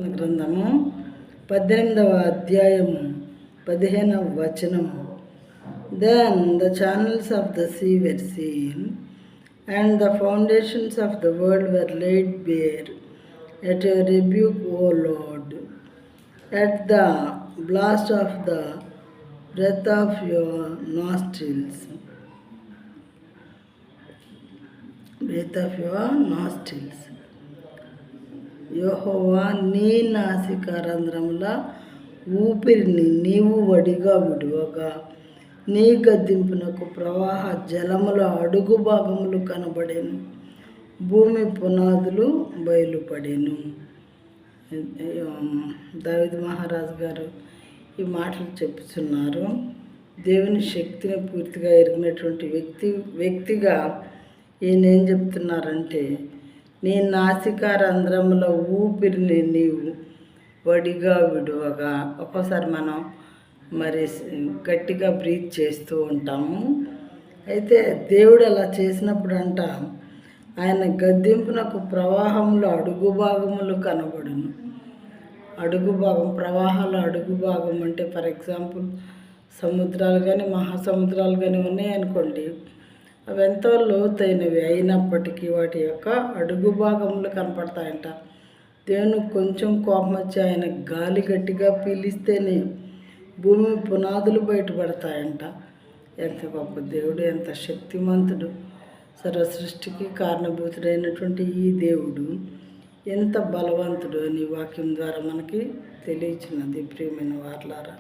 గ్రంథము 18వ అధ్యాయము 15వ వచనము. Then the channels of the sea were seen, and the foundations of the world were laid bare at your rebuke, O Lord, at the blast of the breath of your nostrils. యెహోవా, నీ నాసికారంధ్రముల ఊపిరిని నీవు వడిగా విడువగా, నీ గద్దింపునకు ప్రవాహ జలముల అడుగు భాగములు కనబడెను, భూమి పునాదులు బయలుపడెను. దావీదు మహారాజు గారు ఈ మాటలు చెప్పుచున్నారు. దేవుని శక్తిని పూర్తిగా ఎరిగినటువంటి వ్యక్తిగా ఈయన ఏం చెప్తున్నారంటే, నీ నాసికారంధ్రముల ఊపిరిని నీవు వడిగా విడువగా. ఒక్కోసారి మనం మరి గట్టిగా బ్రీత్ చేస్తూ ఉంటాము. అయితే దేవుడు అలా చేసినప్పుడు అంట, ఆయన గద్దింపునకు ప్రవాహంలో అడుగు భాగములు కనబడును. అడుగు భాగం, ప్రవాహాలు అడుగు భాగం అంటే ఫర్ ఎగ్జాంపుల్ సముద్రాలు కానీ మహాసముద్రాలు కానీ ఉన్నాయనుకోండి, అవి ఎంతో లోతైనవి అయినప్పటికీ వాటి యొక్క అడుగు భాగములు కనపడతాయంట. దేవునికి కొంచెం కోపం వచ్చి ఆయన గాలి గట్టిగా పీలిస్తేనే భూమి పునాదులు బయటపడతాయంట. ఎంత గొప్ప దేవుడు, ఎంత శక్తిమంతుడు, సర్వ సృష్టికి కారణభూతుడైనటువంటి ఈ దేవుడు ఎంత బలవంతుడు అని వాక్యం ద్వారా మనకి తెలియచినది. ప్రియమైన వారలారా,